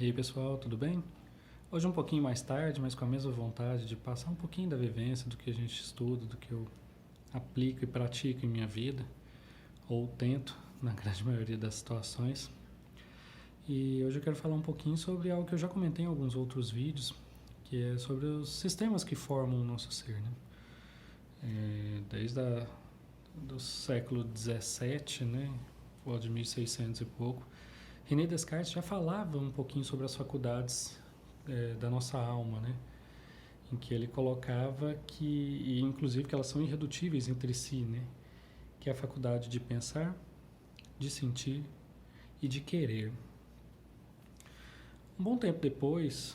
E aí pessoal, tudo bem? Hoje um pouquinho mais tarde, mas com a mesma vontade de passar um pouquinho da vivência do que a gente estuda, do que eu aplico e pratico em minha vida, ou tento, na grande maioria das situações. E hoje eu quero falar um pouquinho sobre algo que eu já comentei em alguns outros vídeos, que é sobre os sistemas que formam o nosso ser, né? Desde do século XVII, né? Ou de 1600 e pouco, René Descartes já falava um pouquinho sobre as faculdades da nossa alma, né? Em que ele colocava que, e inclusive que elas são irredutíveis entre si, né? Que é a faculdade de pensar, de sentir e de querer. Um bom tempo depois,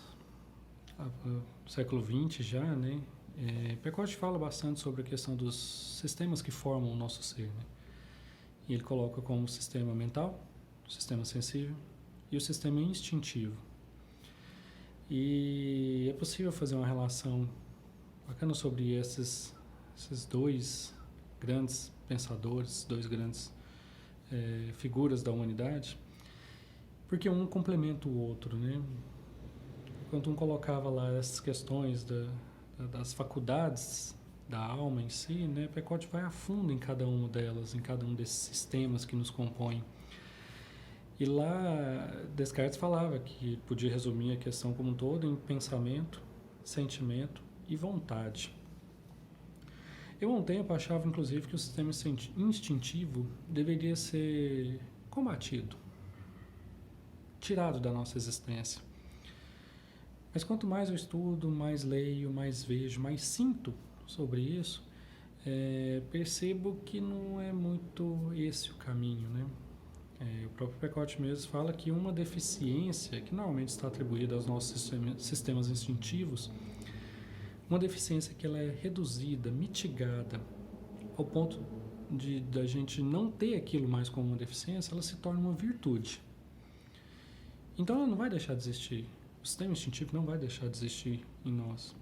século XX já, né? Pecote fala bastante sobre a questão dos sistemas que formam o nosso ser, né? E ele coloca como o sistema mental, o sistema sensível e o sistema instintivo. E é possível fazer uma relação bacana sobre esses dois grandes pensadores, dois grandes figuras da humanidade, porque um complementa o outro, né? Enquanto um colocava lá essas questões das faculdades da alma em si, né? Pecote vai a fundo em cada uma delas, em cada um desses sistemas que nos compõem. E lá Descartes falava que podia resumir a questão como um todo em pensamento, sentimento e vontade. Eu há um tempo achava inclusive que o sistema instintivo deveria ser combatido, tirado da nossa existência. Mas quanto mais eu estudo, mais leio, mais vejo, mais sinto sobre isso, percebo que não é muito esse o caminho, né? O próprio Pecote mesmo fala que uma deficiência, que normalmente está atribuída aos nossos sistemas instintivos, uma deficiência que ela é reduzida, mitigada, ao ponto de da gente não ter aquilo mais como uma deficiência, ela se torna uma virtude. Então ela não vai deixar de existir. O sistema instintivo não vai deixar de existir em nós.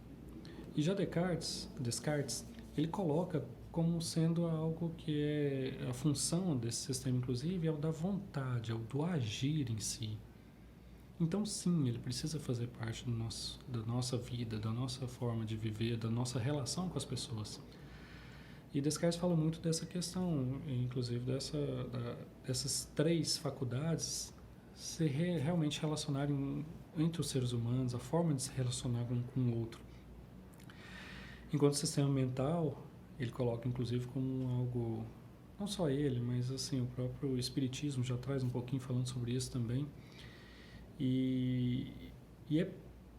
E já Descartes, ele coloca como sendo algo que é a função desse sistema, inclusive, é o da vontade, é o do agir em si. Então, sim, ele precisa fazer parte da nossa vida, da nossa forma de viver, da nossa relação com as pessoas. E Descartes fala muito dessa questão, inclusive dessas três faculdades se realmente relacionarem entre os seres humanos, a forma de se relacionar um com o outro. Enquanto o sistema mental, ele coloca inclusive como algo, não só ele, mas assim, o próprio espiritismo já traz um pouquinho falando sobre isso também. E é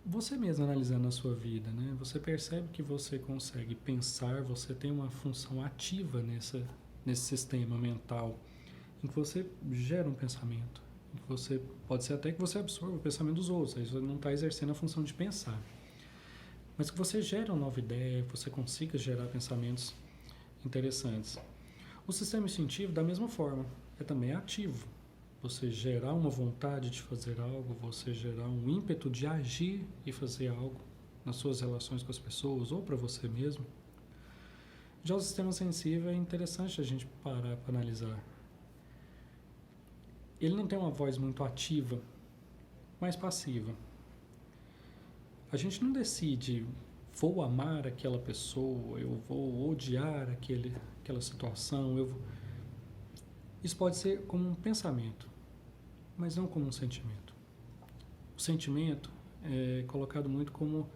você mesmo analisando a sua vida, né? Você percebe que você consegue pensar, você tem uma função ativa nesse sistema mental, em que você gera um pensamento, em que você pode ser até que você absorva o pensamento dos outros, aí você não está exercendo a função de pensar, mas que você gera uma nova ideia, que você consiga gerar pensamentos interessantes. O sistema instintivo, da mesma forma, é também ativo. Você gerar uma vontade de fazer algo, você gerar um ímpeto de agir e fazer algo nas suas relações com as pessoas ou para você mesmo. Já o sistema sensível é interessante a gente parar para analisar. Ele não tem uma voz muito ativa, mas passiva. A gente não decide, vou amar aquela pessoa, eu vou odiar aquela situação. Isso pode ser como um pensamento, mas não como um sentimento. O sentimento é colocado muito como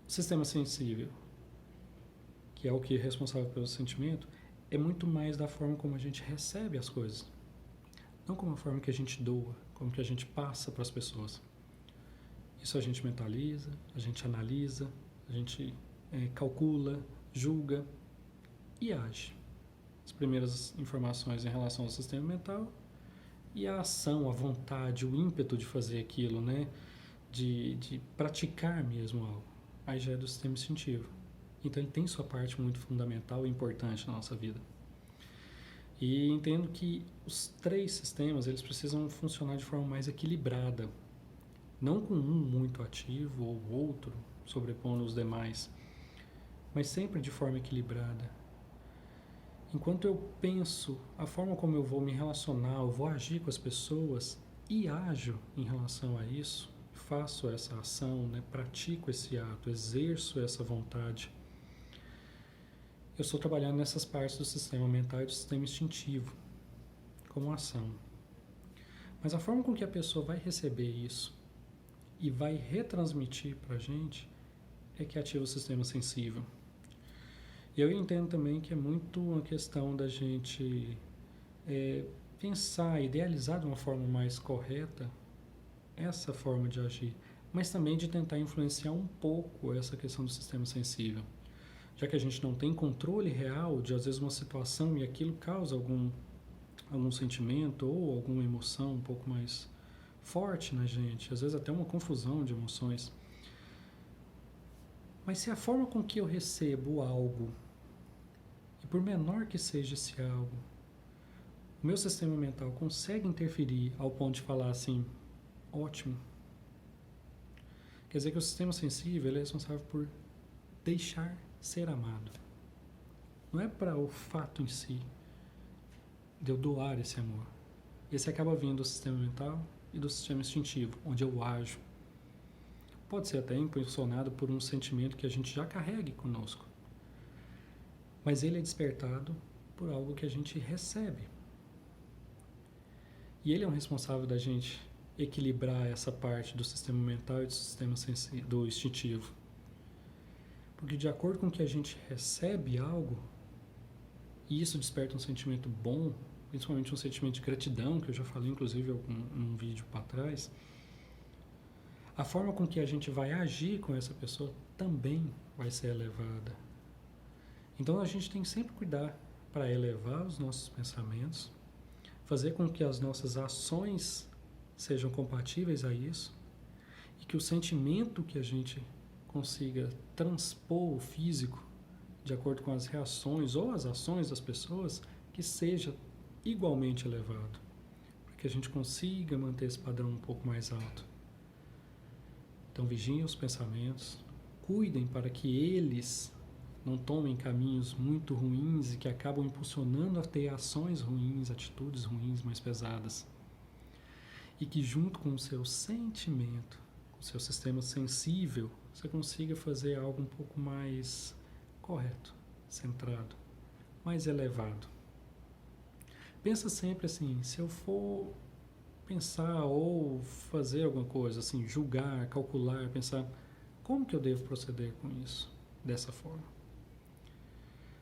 sistema sensível, que é o que é responsável pelo sentimento, é muito mais da forma como a gente recebe as coisas, não como a forma que a gente doa, como que a gente passa para as pessoas. Isso a gente mentaliza, a gente analisa, a gente calcula, julga e age. As primeiras informações em relação ao sistema mental e a ação, a vontade, o ímpeto de fazer aquilo, né? De praticar mesmo algo. Aí já é do sistema instintivo. Então ele tem sua parte muito fundamental e importante na nossa vida. E entendo que os três sistemas eles precisam funcionar de forma mais equilibrada. Não com um muito ativo ou outro sobrepondo os demais, mas sempre de forma equilibrada. Enquanto eu penso a forma como eu vou me relacionar, eu vou agir com as pessoas, e ajo em relação a isso, faço essa ação, né, pratico esse ato, exerço essa vontade, eu estou trabalhando nessas partes do sistema mental e do sistema instintivo, como ação. Mas a forma com que a pessoa vai receber isso e vai retransmitir para a gente é que ativa o sistema sensível. E eu entendo também que é muito uma questão da gente pensar, idealizar de uma forma mais correta essa forma de agir, mas também de tentar influenciar um pouco essa questão do sistema sensível. Já que a gente não tem controle real de, às vezes, uma situação e aquilo causa algum sentimento ou alguma emoção um pouco mais forte na gente, às vezes até uma confusão de emoções. Mas se a forma com que eu recebo algo, e por menor que seja esse algo, o meu sistema mental consegue interferir ao ponto de falar assim, ótimo. Quer dizer que o sistema sensível ele é responsável por deixar ser amado. Não é para o fato em si de eu doar esse amor. Esse acaba vindo do sistema mental e do sistema instintivo, onde eu ajo. Pode ser até impulsionado por um sentimento que a gente já carregue conosco. Mas ele é despertado por algo que a gente recebe. E ele é um responsável da gente equilibrar essa parte do sistema mental e do sistema do instintivo. Porque de acordo com que a gente recebe algo, e isso desperta um sentimento bom, principalmente um sentimento de gratidão, que eu já falei inclusive num vídeo para trás, a forma com que a gente vai agir com essa pessoa também vai ser elevada. Então a gente tem que sempre cuidar para elevar os nossos pensamentos, fazer com que as nossas ações sejam compatíveis a isso e que o sentimento que a gente consiga transpor o físico de acordo com as reações ou as ações das pessoas que seja igualmente elevado, para que a gente consiga manter esse padrão um pouco mais alto. Então vigiem os pensamentos, cuidem para que eles não tomem caminhos muito ruins e que acabam impulsionando a ter ações ruins, atitudes ruins mais pesadas. E que junto com o seu sentimento, com o seu sistema sensível, você consiga fazer algo um pouco mais correto, centrado, mais elevado. Pensa sempre assim, se eu for pensar ou fazer alguma coisa, assim, julgar, calcular, pensar, como que eu devo proceder com isso, dessa forma?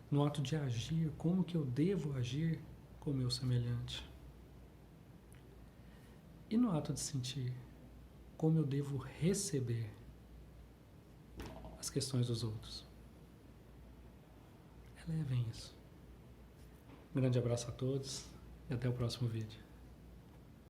No ato de agir, como que eu devo agir com o meu semelhante? E no ato de sentir, como eu devo receber as questões dos outros? Elevem isso. Um grande abraço a todos e até o próximo vídeo.